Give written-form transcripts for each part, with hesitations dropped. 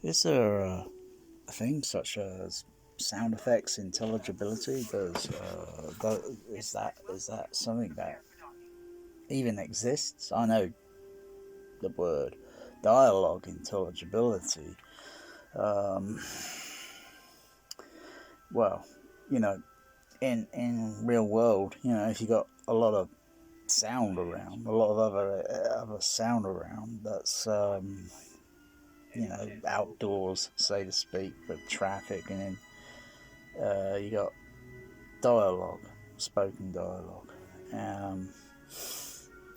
Is there a thing such as sound effects intelligibility? Is that something that even exists? I know the word dialogue intelligibility. Um, well, you know, in real world, if you got a lot of sound around, a lot of other sound around, that's outdoors, so to speak, with traffic, and then you got dialogue, spoken dialogue. Um,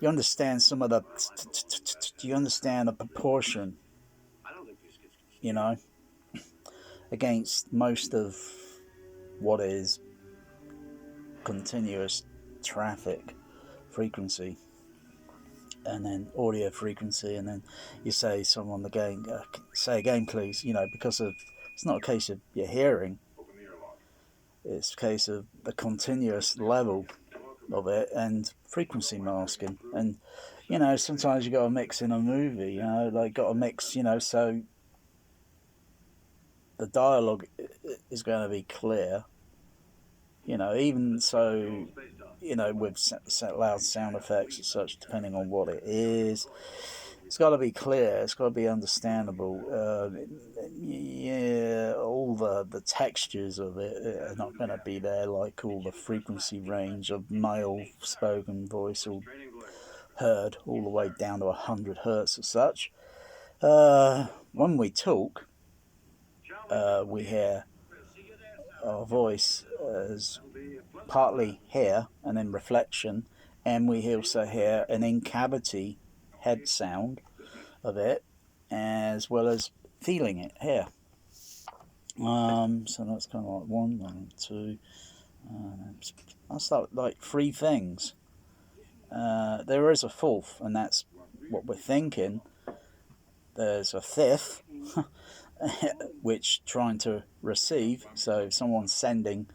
you understand some of the. Do you understand the proportion? You know, against most of what is continuous traffic frequency, and then audio frequency, and then you say someone the game, say again, please. Because of it's not a case of your hearing; it's a case of the continuous level of it and frequency masking. And sometimes you got to mix in a movie, like got to mix, so the dialogue is going to be clear, even so, with loud sound effects and such, depending on what it is. It's got to be clear. It's got to be understandable. Yeah, all the textures of it are not going to be there, like all the frequency range of male spoken voice, all heard all the way down to 100 hertz or such. When we talk, we hear our voice as partly here and then reflection, and we also hear an in cavity head sound of it, as well as feeling it here. So that's kind of like one, two. That's like three things. There is a fourth, and that's what we're thinking. There's a fifth, which trying to receive. So if someone's sending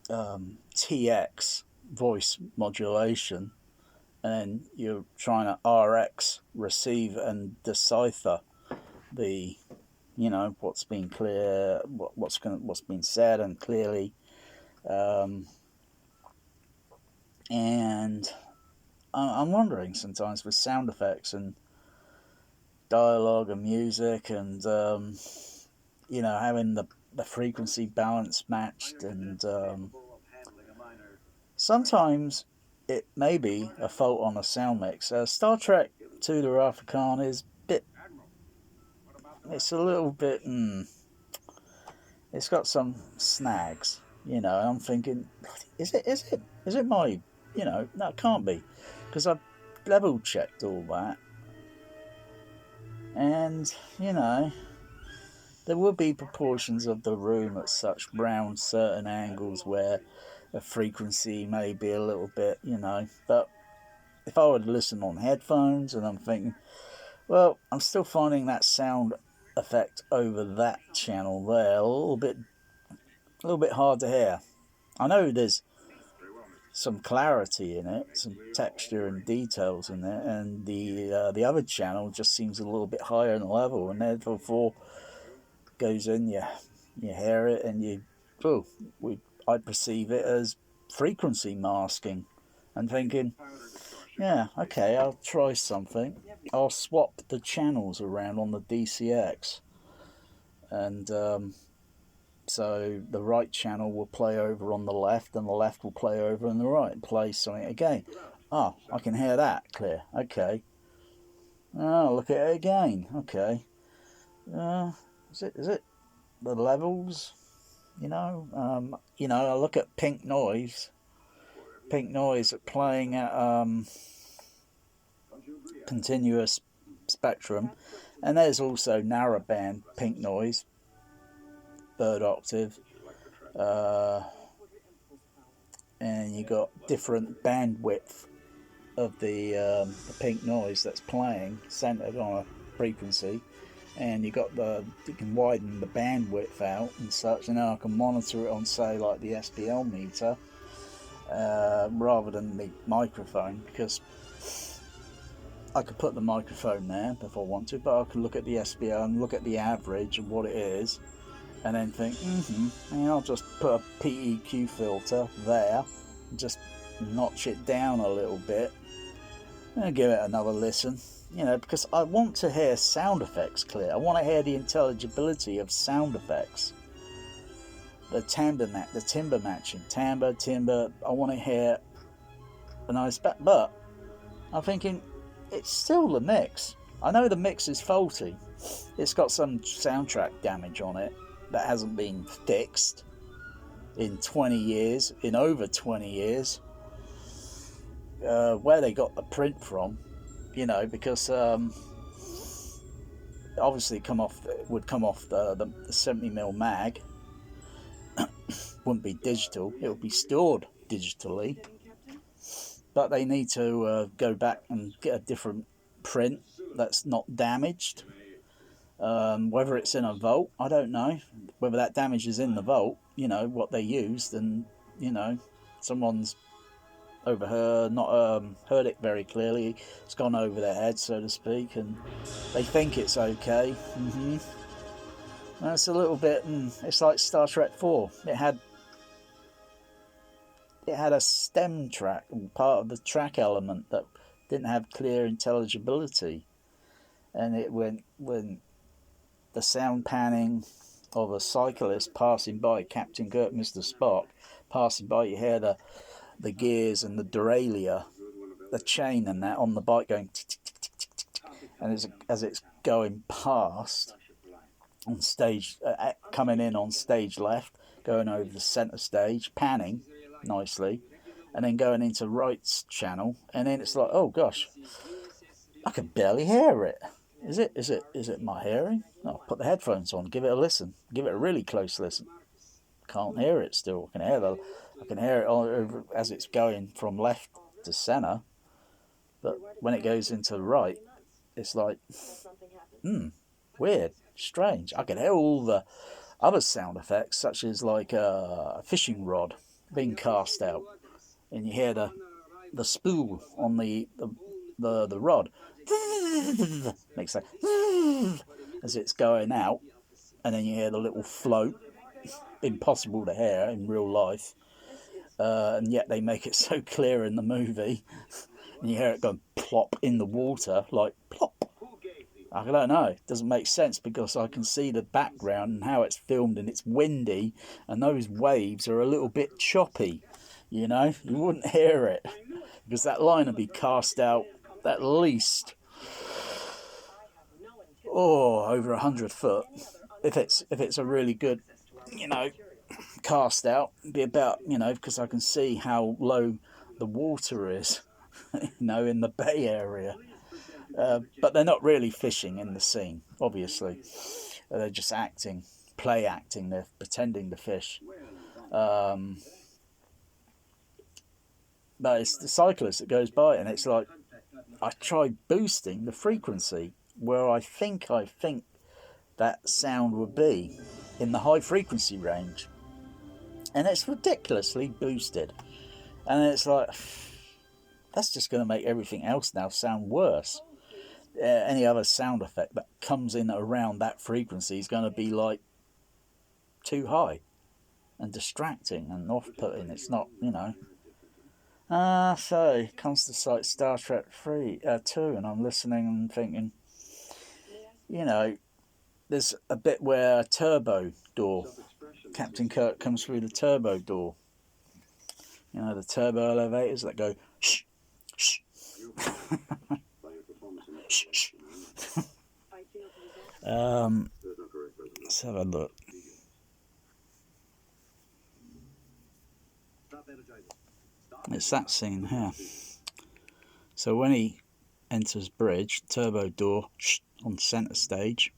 TX voice modulation, and you're trying to RX receive and decipher the what's been clear, what's been said and clearly, and I'm wondering sometimes with sound effects and dialogue and music and having the frequency balance matched, and sometimes it may be a fault on a sound mix. Star Trek to the Wrath of Khan is it's a little bit it's got some snags, and I'm thinking, is it my, no, it can't be, because I've level checked all that, and there will be proportions of the room at such round certain angles where a frequency may be a little bit, but if I would listen on headphones, and I'm thinking, well, I'm still finding that sound effect over that channel there a little bit hard to hear. I know there's some clarity in it, some texture and details in it, and the other channel just seems a little bit higher in the level, and therefore goes in, you hear it, and I perceive it as frequency masking, and thinking, yeah, okay, I'll try something. I'll swap the channels around on the DCX, and so the right channel will play over on the left, and the left will play over on the right, and play something again. Oh, I can hear that clear. Okay. Oh, look at it again. Okay. Is it the levels? I look at pink noise. Pink noise playing at continuous spectrum, and there's also narrowband pink noise, third octave, and you got different bandwidth of the pink noise that's playing, centered on a frequency, and you can widen the bandwidth out and such, and then I can monitor it on, say, like the SPL meter, rather than the microphone, because I could put the microphone there if I want to, but I can look at the SBO and look at the average of what it is, and then think, and I'll just put a PEQ filter there, and just notch it down a little bit, and give it another listen. Because I want to hear sound effects clear. I want to hear the intelligibility of sound effects. The timbre matching, timbre. I want to hear a nice but I'm thinking it's still the mix. I know the mix is faulty. It's got some soundtrack damage on it that hasn't been fixed in over 20 years. Where they got the print from, because obviously would come off the 70mm mag. Wouldn't be digital, it would be stored digitally, but they need to go back and get a different print that's not damaged. Whether it's in a vault, I don't know. Whether that damage is in the vault, what they used, and someone's not heard it very clearly. It's gone over their head, so to speak, and they think it's okay. That's a little bit. It's like Star Trek 4. It had a stem track, part of the track element that didn't have clear intelligibility, and it when the sound panning of a cyclist passing by, Captain Kirk, Mr. Spock passing by, you hear the gears and the derailleur, the chain and that on the bike going tick, tick, tick, tick, tick, tick. And as it's going past on stage, coming in on stage left, going over the centre stage, panning nicely, and then going into right's channel, and then it's like, oh gosh, I can barely hear it. Is it my hearing? No, put the headphones on, give it a listen, give it a really close listen. Can't hear it still. I can hear it over as it's going from left to centre, but when it goes into right, it's like, weird, strange. I can hear all the other sound effects, such as like a fishing rod being cast out, and you hear the spool on the rod makes that as it's going out, and then you hear the little float. Impossible to hear in real life, and yet they make it so clear in the movie, and you hear it going plop in the water, like plop. I don't know, it doesn't make sense because I can see the background and how it's filmed, and it's windy, and those waves are a little bit choppy. You wouldn't hear it because that line would be cast out at least over 100 foot. If it's a really good cast out, it'd be about because I can see how low the water is in the bay area, but they're not really fishing in the scene, obviously. They're just play acting, they're pretending to fish, but it's the cyclist that goes by, and it's like I tried boosting the frequency where I think that sound would be in the high frequency range, and it's ridiculously boosted, and it's like, that's just going to make everything else now sound worse. Any other sound effect that comes in around that frequency is going to be like too high and distracting and off-putting. It's not, so it comes to like Star Trek 2, and I'm listening and thinking, there's a bit where a turbo door, Captain Kirk comes through the turbo door. The turbo elevators that go shh, shh. Shh, shh. Let's have a look. It's that scene here. So when he enters bridge, turbo door on centre stage,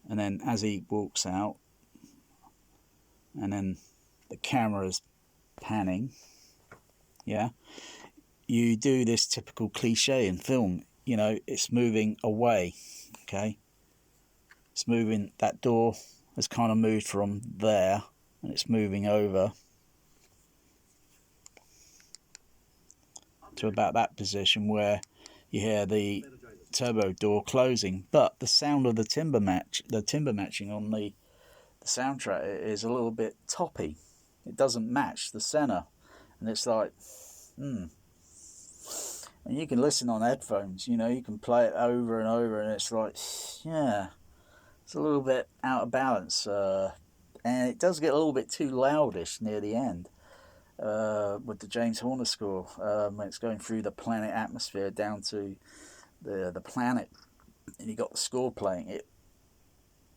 and then as he walks out, and then the camera's panning, you do this typical cliche in film, it's moving away, okay? It's moving, that door has kind of moved from there, and it's moving over to about that position where you hear the turbo door closing, but the sound of the timber matching on the soundtrack is a little bit toppy. It doesn't match the center, and it's like, and you can listen on headphones. You can play it over and over, and it's like, yeah, it's a little bit out of balance, and it does get a little bit too loudish near the end. With the James Horner score, when it's going through the planet atmosphere down to the planet, and you got the score playing, it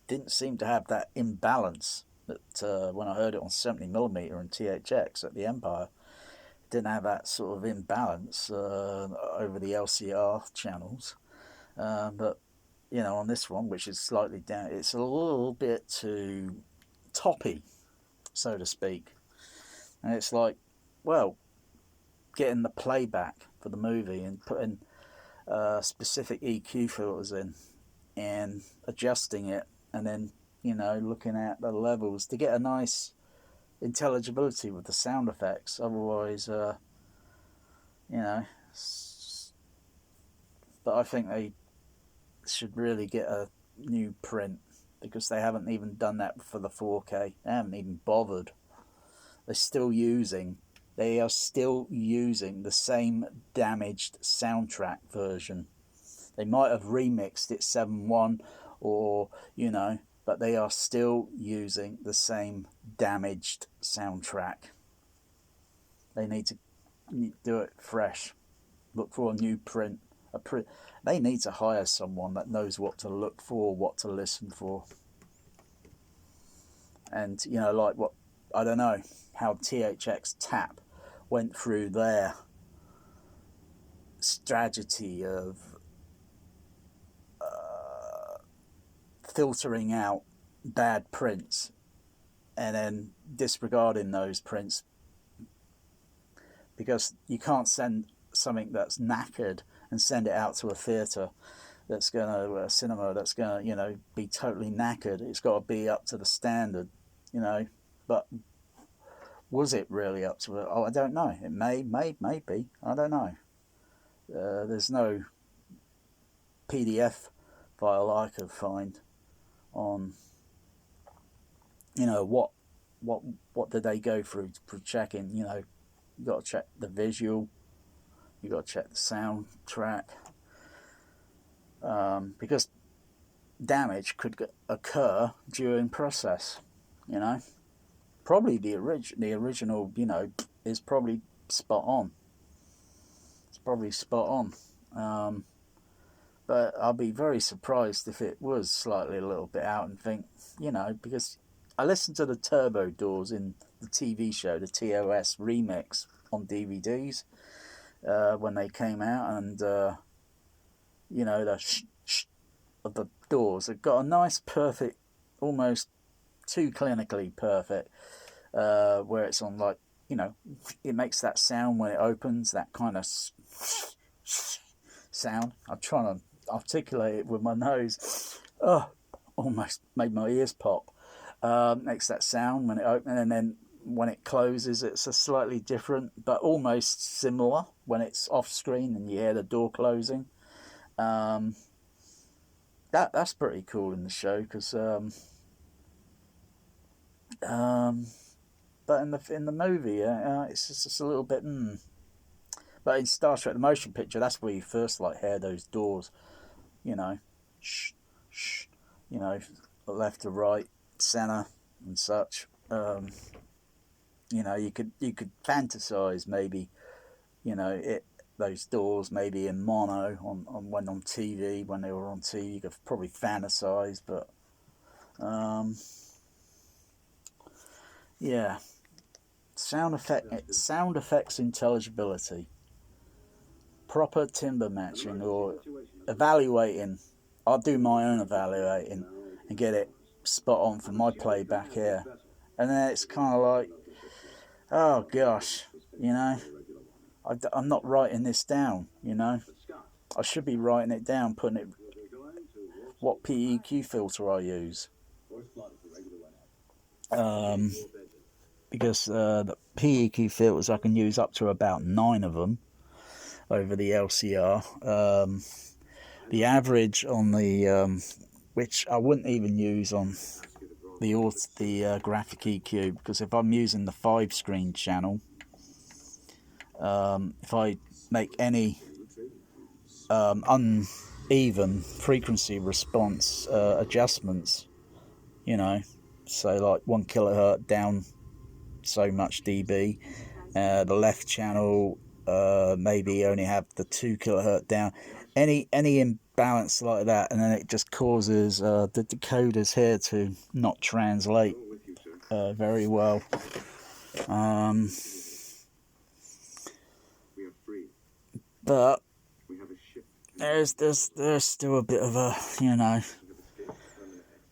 didn't seem to have that imbalance that when I heard it on 70mm and THX at the Empire, it didn't have that sort of imbalance over the LCR channels. But on this one, which is slightly down, it's a little bit too toppy, so to speak. And it's like, well, getting the playback for the movie and putting specific EQ filters in and adjusting it, and then looking at the levels to get a nice intelligibility with the sound effects. Otherwise, but I think they should really get a new print, because they haven't even done that for the 4K. They haven't even bothered. They are still using the same damaged soundtrack version. They might have remixed it 7.1 or, but they are still using the same damaged soundtrack. They need to do it fresh. Look for a new print. They need to hire someone that knows what to look for, what to listen for. And, like what, I don't know, how THX Tap went through their strategy of filtering out bad prints and then disregarding those prints, because you can't send something that's knackered and send it out to a theatre that's going to, a cinema that's going to, be totally knackered. It's got to be up to the standard, but was it really up to it? Oh, I don't know. It may be. I don't know. There's no PDF file I could find on, what did they go through for checking. You got to check the visual, you got to check the soundtrack, because damage could occur during process. Probably the original, is probably spot on. It's probably spot on. But I'll be very surprised if it was slightly a little bit out, and think, because I listened to the Turbo Doors in the TV show, the TOS remix on DVDs when they came out, and the shh of the Doors, it got a nice, perfect, almost too clinically perfect, where it's on, like, it makes that sound when it opens, that kind of sound. I'm trying to articulate it with my nose. Oh, almost made my ears pop. Makes that sound when it opens, and then when it closes, it's a slightly different, but almost similar when it's off screen and you hear the door closing. That's pretty cool in the show, because but in the movie, it's just a little bit. But in Star Trek: The Motion Picture, that's where you first hear those doors, shh, shh, left to right, center, and such. You could fantasize maybe, those doors maybe in mono on TV, when they were on TV. You could probably fantasize, but yeah, sound effects intelligibility, proper timbre matching, or evaluating. I'll do my own evaluating and get it spot on for my playback here, and then it's kind of like, oh gosh, I'm not writing this down. I should be writing it down, putting it, what PEQ filter I use, because the PEQ filters, I can use up to about 9 of them. over the LCR. The average on the which I wouldn't even use on the graphic EQ, because if I'm using the 5-screen channel, if I make any uneven frequency response adjustments, you know, say like 1 kilohertz down so much dB, the left channel maybe only have the 2 kilohertz down, any imbalance like that, and then it just causes the decoders here to not translate very well. But there's still a bit of a, you know,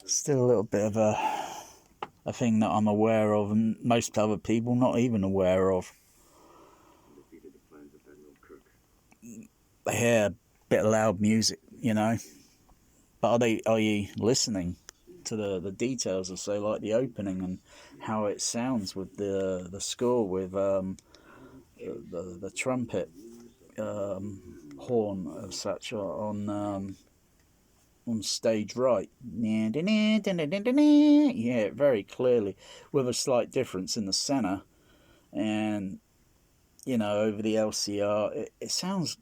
still a little bit of a thing that I'm aware of, and most other people not even aware of. They hear a bit of loud music, you know, but are you listening to the details of, say, like the opening and how it sounds with the score with the trumpet horn of such on stage right? Yeah, very clearly, with a slight difference in the center, and you know, over the LCR, it sounds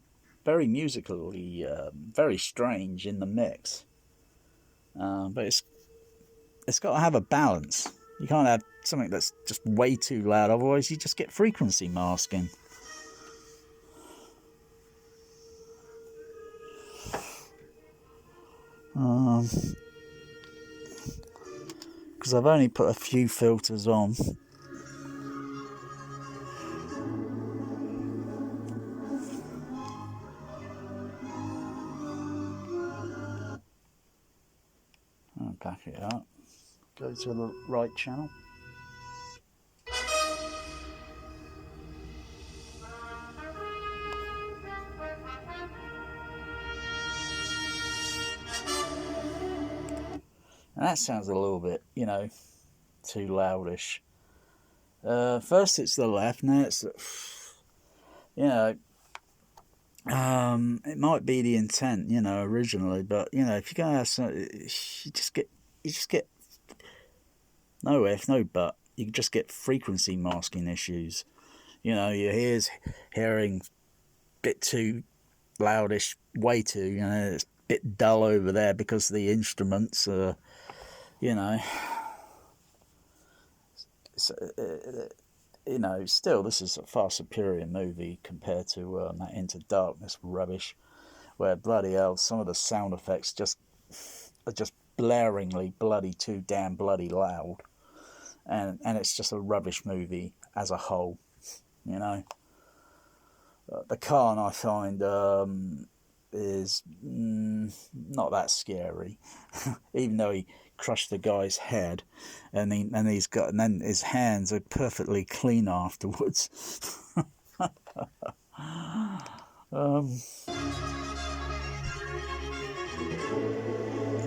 very musically, very strange in the mix. But it's got to have a balance. You can't have something that's just way too loud, otherwise you just get frequency masking. Because I've only put a few filters on. I'll back it up. Go to the right channel. And that sounds a little bit, you know, too loudish. First it's the left, now it's, you know, it might be the intent, you know, originally, but you know, if you're gonna have some, you just get no if, no but. You just get frequency masking issues. You know, your ears hearing a bit too loudish, way too. You know, it's a bit dull over there because the instruments are, you know. So, you know, still, this is a far superior movie compared to that Into Darkness rubbish, where bloody hell, some of the sound effects are just blaringly bloody too damn bloody loud, and it's just a rubbish movie as a whole, you know. The Khan, I find, is not that scary, even though he crushed the guy's head, and then his hands are perfectly clean afterwards.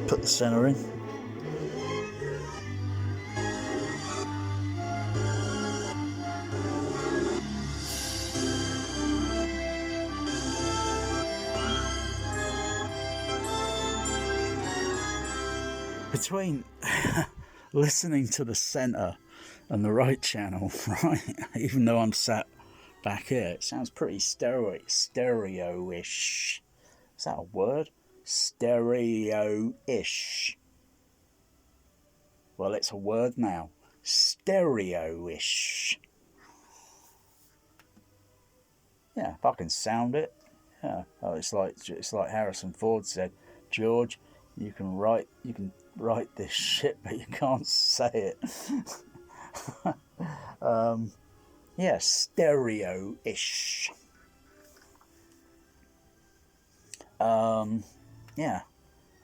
Put the center in. Between listening to the center and the right channel, right, even though I'm sat back here, it sounds pretty stereo-ish. Is that a word? Stereo-ish. Well, it's a word now. Stereo-ish. Yeah, if I can sound it. Yeah. Oh, it's like Harrison Ford said, George, you can write this shit, but you can't say it. Yeah, stereo-ish. Yeah,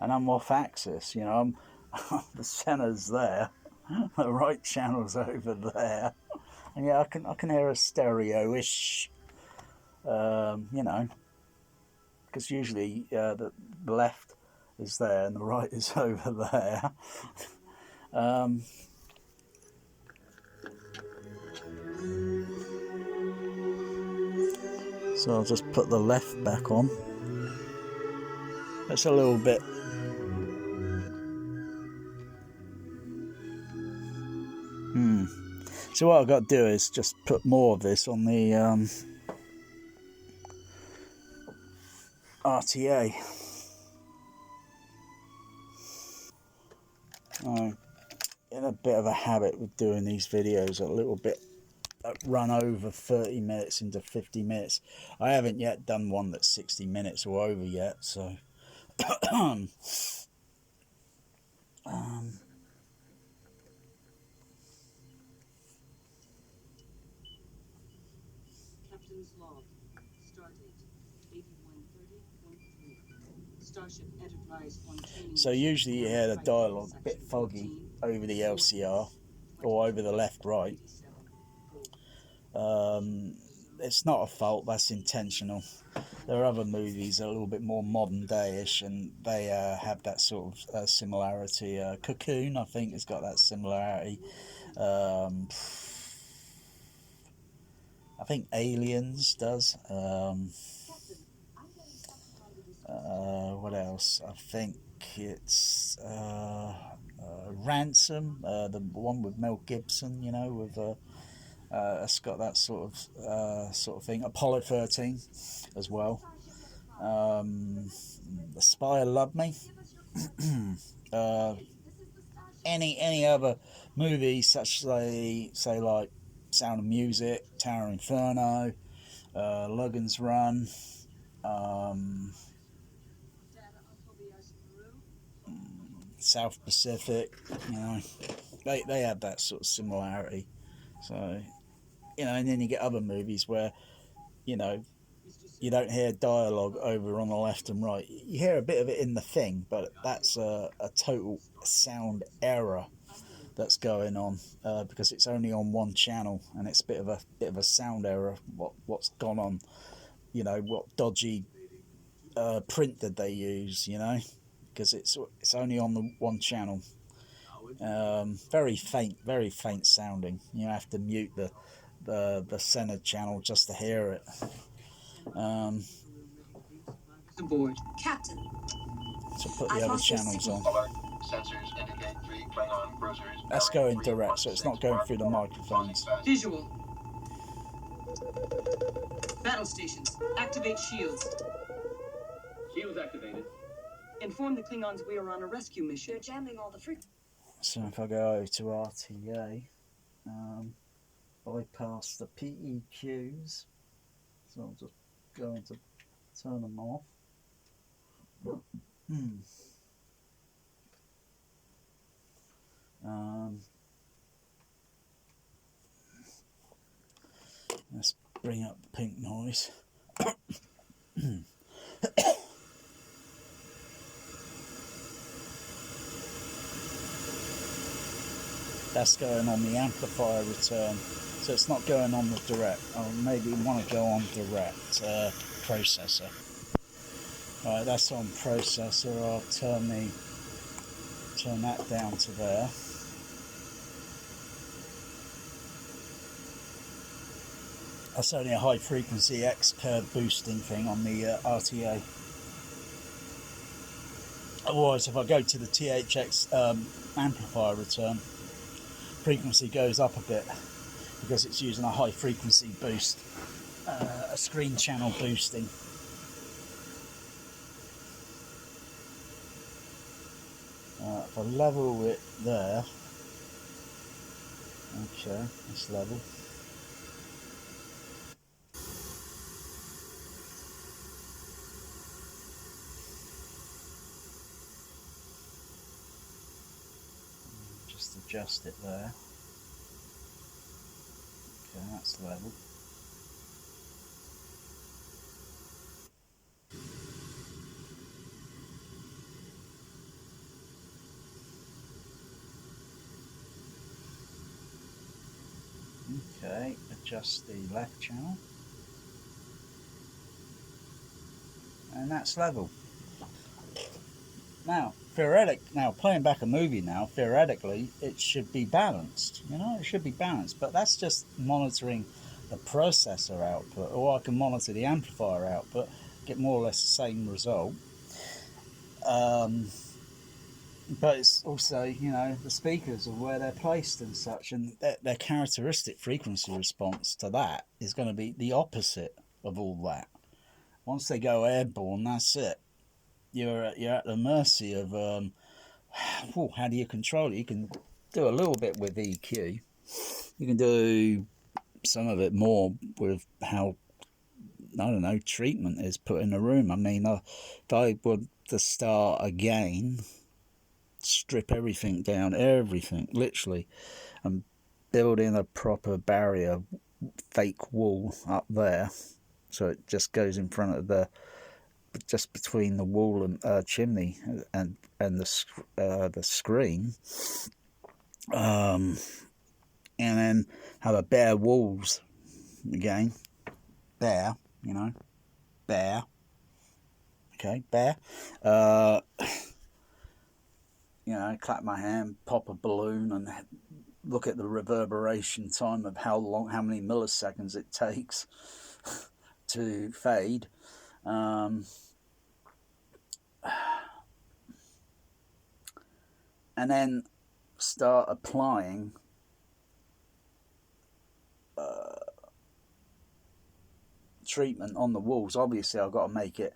and I'm off axis. You know, the center's there, the right channel's over there, and yeah, I can hear a stereo-ish. You know, because usually the left is there and the right is over there. So So I'll just put the left back on. It's a little bit. So what I've got to do is just put more of this on the RTA. I'm in a bit of a habit with doing these videos a little bit run over 30 minutes into 50 minutes. I haven't yet done one that's 60 minutes or over yet, so Captain's log. Stardate 8130.3. Starship Enterprise on training. So usually you hear the dialogue a bit foggy over the LCR or over the left-right. It's not a fault, that's intentional. There are other movies that are a little bit more modern day-ish, and they have that sort of similarity. Cocoon, I think, has got that similarity. I think Aliens does. What else? I think it's Ransom, the one with Mel Gibson. You know, with it's got that sort of thing. Apollo 13 as well. The Spy Who Loved Me. Any other movies such as say like Sound of Music, Tower Inferno, Logan's Run, South Pacific, you know, they have that sort of similarity. So, you know, and then you get other movies where, you know, you don't hear dialogue over on the left and right. You hear a bit of it in The Thing, but that's a total sound error that's going on because it's only on one channel, and it's a bit of a sound error. What's gone on? You know, what dodgy print did they use? You know, because it's only on the one channel. Very faint sounding. You have to mute the center channel just to hear it. Aboard, Captain. To put the other channels on. Sensors indicate 3 Klingon cruisers. That's going direct, so it's not going through the microphones. Visual. Battle stations. Activate shields. Shields activated. Inform the Klingons we are on a rescue mission. They're jamming all the So if I go over to RTA, bypass the PEQs. So I'm just going to turn them off. Let's bring up the pink noise. That's going on the amplifier return, so it's not going on the direct. I maybe want to go on direct processor. Right, that's on processor. I'll turn that down to there. That's only a high frequency X curve boosting thing on the RTA. Otherwise, if I go to the THX amplifier return, frequency goes up a bit because it's using a high frequency boost, a screen channel boosting. If I level it there, okay, it's level. Just adjust it there. Okay, that's level. Okay, adjust the left channel. And that's level. Now, playing back a movie now, theoretically, it should be balanced. You know, it should be balanced, but that's just monitoring the processor output, or I can monitor the amplifier output, get more or less the same result. But it's also, you know, the speakers and where they're placed and such, and their characteristic frequency response to that is going to be the opposite of all that. Once they go airborne, that's it. You're at the mercy of how do you control it? You can do a little bit with EQ. You can do some of it more with how, I don't know, treatment is put in the room. I mean, if I were to start again, strip everything down, everything, literally, and build in a proper barrier, fake wall up there, so it just goes in front of just between the wall and chimney and the screen, and then have a bare walls again, bare, you know, bare, okay, bare, you know, clap my hand, pop a balloon, and look at the reverberation time of how many milliseconds it takes to fade. And then start applying treatment on the walls. Obviously, I've got to make it,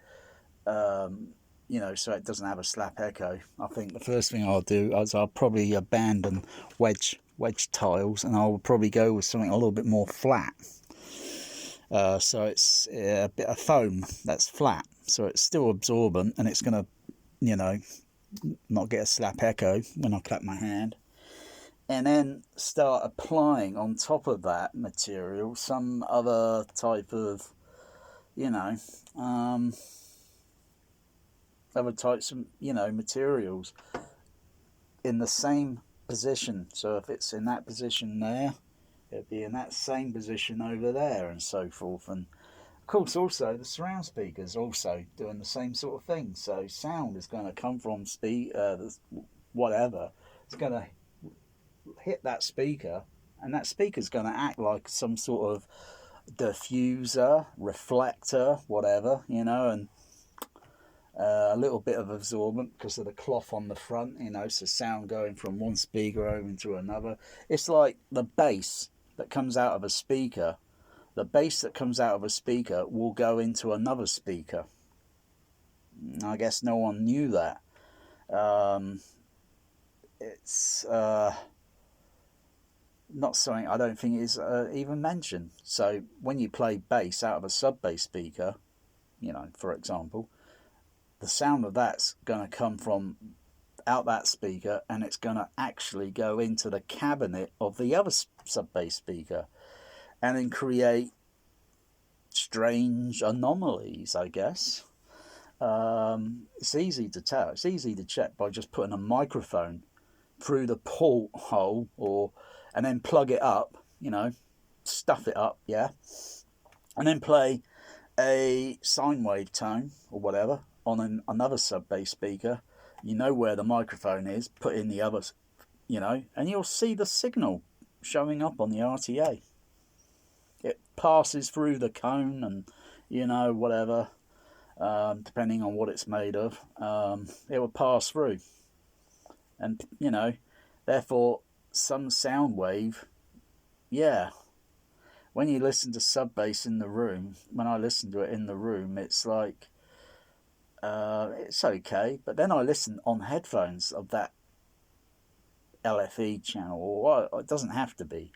you know, so it doesn't have a slap echo. I think the first thing I'll do is I'll probably abandon wedge tiles, and I'll probably go with something a little bit more flat. So it's a bit of foam that's flat, so it's still absorbent, and it's going to, you know, not get a slap echo when I clap my hand. And then start applying on top of that material some other type of, you know, other types of, you know, materials in the same position. So if it's in that position there, it'll be in that same position over there, and so forth. And of course, also the surround speakers also doing the same sort of thing. So sound is going to come from whatever. It's going to hit that speaker, and that speaker's going to act like some sort of diffuser, reflector, whatever, you know, and a little bit of absorbent because of the cloth on the front, you know, so sound going from one speaker over into another. It's like the bass that comes out of a speaker. The bass that comes out of a speaker will go into another speaker. I guess no one knew that. It's not something I don't think is even mentioned. So when you play bass out of a sub-bass speaker, you know, for example, the sound of that's going to come from out that speaker, and it's going to actually go into the cabinet of the other sub-bass speaker, and then create strange anomalies, I guess. It's easy to tell. It's easy to check by just putting a microphone through the porthole, and then plug it up, you know, stuff it up, yeah, and then play a sine wave tone or whatever on another sub-bass speaker. You know where the microphone is, put in the others, you know, and you'll see the signal showing up on the RTA. It passes through the cone and, you know, whatever, depending on what it's made of, it will pass through. And, you know, therefore, some sound wave, yeah. When you listen to sub-bass in the room, when I listen to it in the room, it's like, it's okay. But then I listen on headphones of that LFE channel, or it doesn't have to be.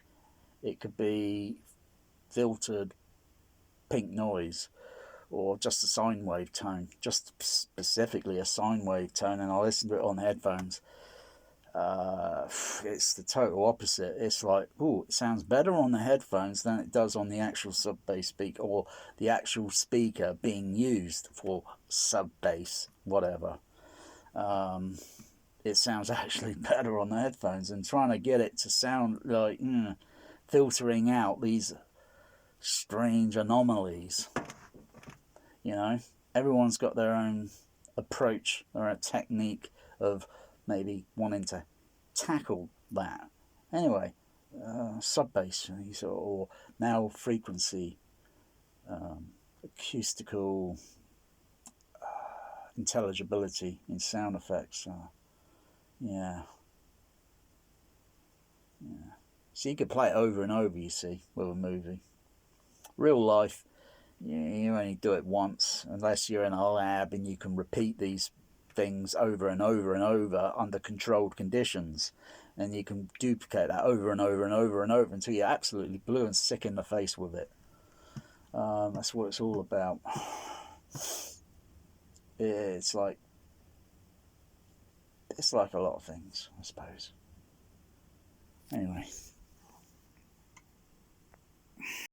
It could be filtered pink noise, or just a sine wave tone, just specifically a sine wave tone, and I listen to it on headphones. It's the total opposite. It's like, oh, it sounds better on the headphones than it does on the actual sub-bass speaker, or the actual speaker being used for sub-bass, whatever. It sounds actually better on the headphones, and trying to get it to sound like filtering out these strange anomalies. You know, everyone's got their own approach or a technique of maybe wanting to tackle that. Anyway, sub-bass, or now frequency, acoustical intelligibility in sound effects. Yeah. So you could play it over and over, you see, with a movie. Real life, you only do it once, unless you're in a lab and you can repeat these things over and over and over under controlled conditions. And you can duplicate that over and over and over and over until you're absolutely blue and sick in the face with it. That's what it's all about. It's like a lot of things, I suppose. Anyway.